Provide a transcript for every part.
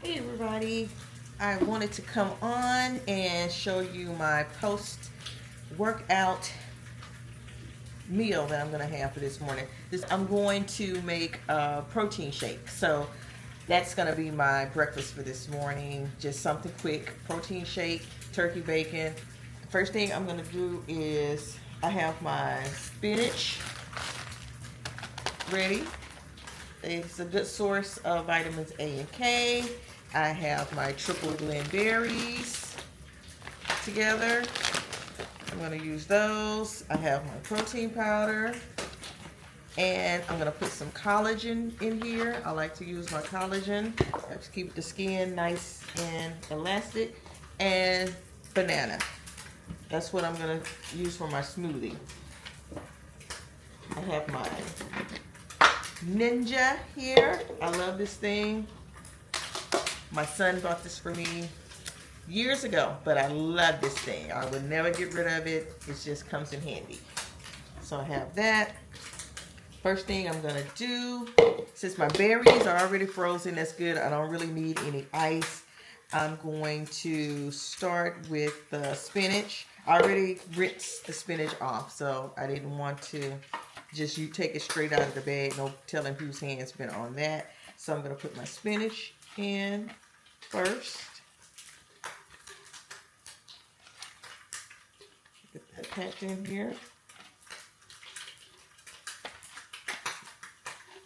Hey everybody, I wanted to come on and show you my post workout meal that I'm going to have for this morning. I'm going to make a protein shake. So that's going to be my breakfast for this morning. Just something quick, protein shake, turkey bacon. First thing I'm going to do is I have my spinach ready. It's a good source of vitamins A and K. I have my triple blend berries together. I'm going to use those. I have my protein powder. And I'm going to put some collagen in here. I like to use my collagen. Helps keep the skin nice and elastic. And banana. That's what I'm going to use for my smoothie. I have my Ninja here. I love this thing. My son bought this for me years ago, but I love this thing. I would never get rid of it. It just comes in handy. So I have that. First thing I'm gonna do, since my berries are already frozen, that's good. I don't really need any ice. I'm going to start with the spinach. I already rinsed the spinach off, so I didn't want to just take it straight out of the bag. No telling whose hand's been on that. So I'm gonna put my spinach in first. Get that packed in here.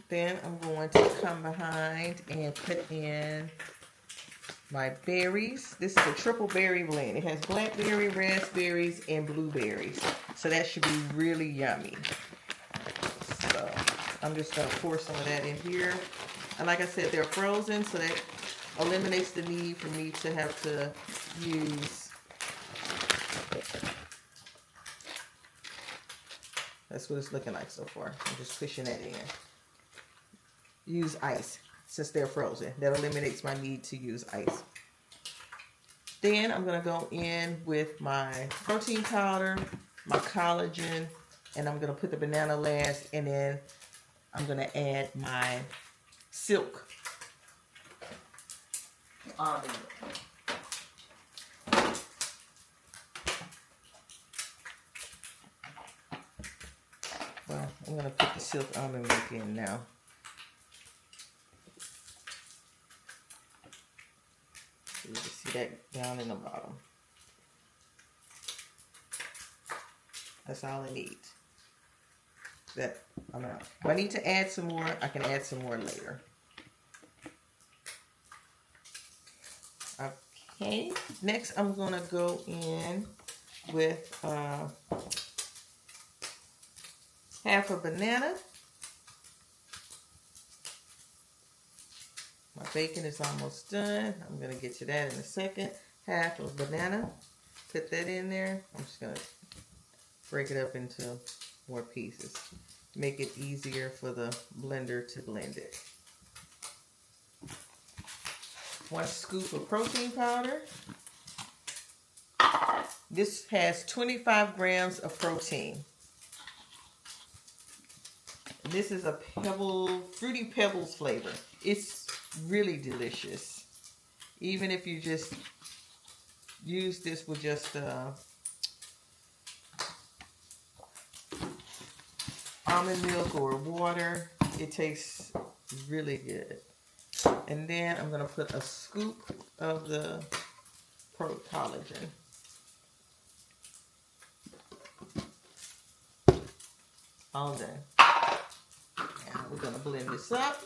Then I'm going to come behind and put in my berries. This is a triple berry blend. It has blackberry, raspberries, and blueberries. So that should be really yummy. So I'm just going to pour some of that in here. And like I said, they're frozen, so that eliminates the need for me to have to use. That's what it's looking like so far. I'm just pushing that in. Use ice since they're frozen. That eliminates my need to use ice. Then I'm going to go in with my protein powder, my collagen, and I'm going to put the banana last, and then I'm going to add my silk almond milk. Well, I'm going to put the silk almond milk in now. You can see that down in the bottom. That's all I need. That amount. If I need to add some more, I can add some more later. Okay. Next, I'm going to go in with half a banana. My bacon is almost done. I'm going to get to that in a second. Half a banana. Put that in there. I'm just going to break it up into more pieces. Make it easier for the blender to blend it. 1 scoop of protein powder. This has 25 grams of protein. This is a Pebble, Fruity Pebbles flavor. It's really delicious. Even if you just use this with just almond milk or water, it tastes really good. And then I'm going to put a scoop of the collagen. All done. Now we're going to blend this up.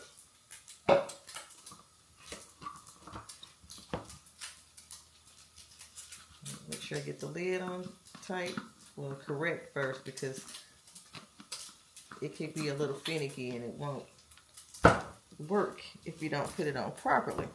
Make sure I get the lid on tight. Well, correct first, because it could be a little finicky and it won't work if you don't put it on properly.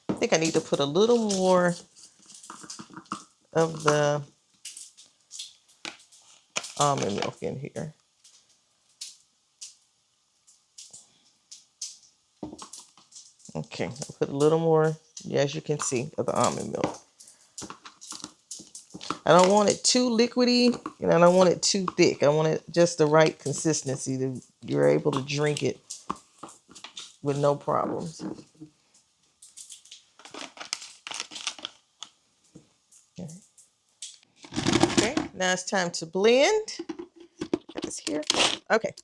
I think I need to put a little more of the almond milk in here. Okay, I'll put a little more, as you can see, of the almond milk. I don't want it too liquidy, and I don't want it too thick. I want it just the right consistency that you're able to drink it with no problems. Okay, now it's time to blend. Got this here. Okay.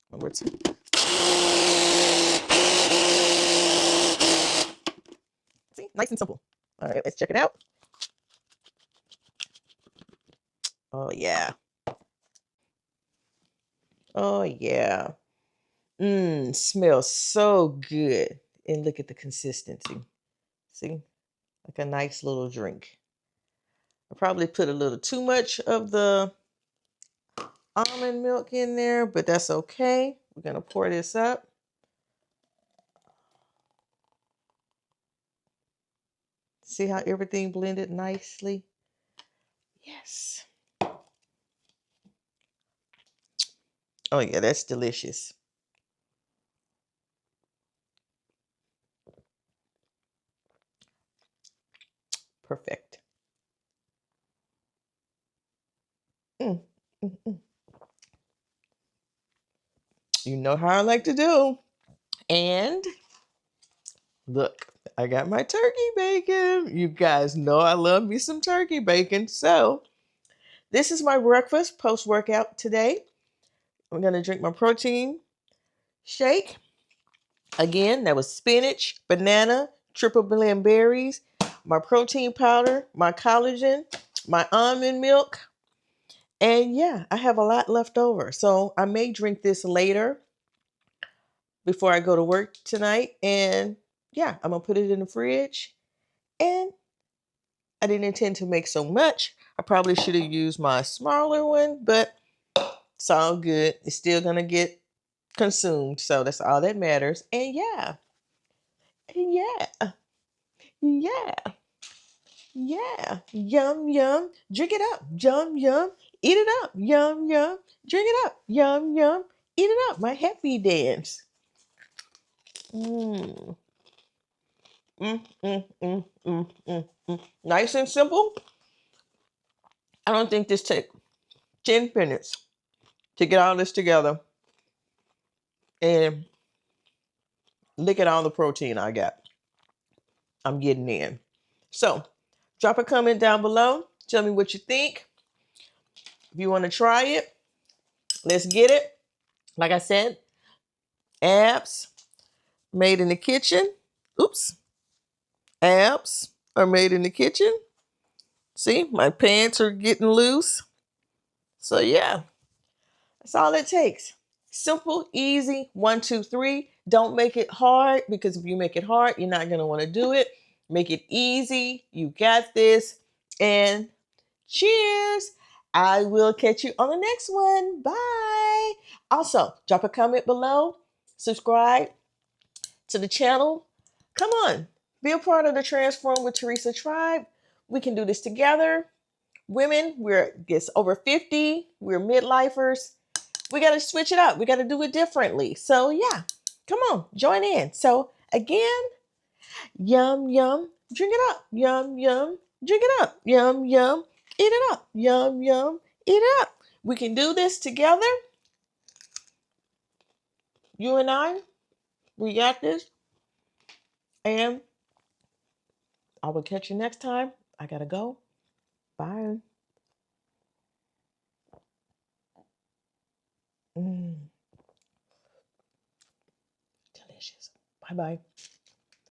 One more time. See, nice and simple. All right, let's check it out. Oh yeah. Oh yeah. Mmm, smells so good. And look at the consistency. See, like a nice little drink. I probably put a little too much of the almond milk in there, but that's okay. We're gonna pour this up. See how everything blended nicely? Yes. Oh yeah, that's delicious. Perfect. Mm, mm, mm. You know how I like to do. And look, I got my turkey bacon. You guys know I love me some turkey bacon. So this is my breakfast post-workout today. I'm gonna drink my protein shake. Again, that was spinach, banana, triple blend berries, my protein powder, my collagen, my almond milk. And yeah, I have a lot left over. So I may drink this later before I go to work tonight. And yeah, I'm going to put it in the fridge. And I didn't intend to make so much. I probably should have used my smaller one, but it's all good. It's still going to get consumed. So that's all that matters. And yeah, yeah, yeah. Yeah, yum, yum, drink it up, yum, yum, eat it up, yum, yum, drink it up, yum, yum, eat it up. My happy dance. Mm. Mm, mm, mm, mm, mm, mm. Nice and simple. I don't think this take 10 minutes to get all this together and look at all the protein I got. I'm getting in. So drop a comment down below. Tell me what you think. If you want to try it, let's get it. Like I said, abs made in the kitchen. Oops. Abs are made in the kitchen. See, my pants are getting loose. So yeah, that's all it takes. Simple, easy, 1, 2, 3. Don't make it hard, because if you make it hard, you're not gonna want to do it. Make it easy. You got this. And cheers. I will catch you on the next one. Bye. Also, drop a comment below. Subscribe to the channel. Come on, be a part of the Transform with Teresa tribe. We can do this together. Women, we're it's over 50. We're midlifers. We got to switch it up. We got to do it differently. So yeah, come on, join in. So again, yum, yum, drink it up. Yum, yum, drink it up. Yum, yum, eat it up. Yum, yum, eat it up. We can do this together. You and I, we got this. And I will catch you next time. I got to go. Bye. Mm, delicious. Bye bye.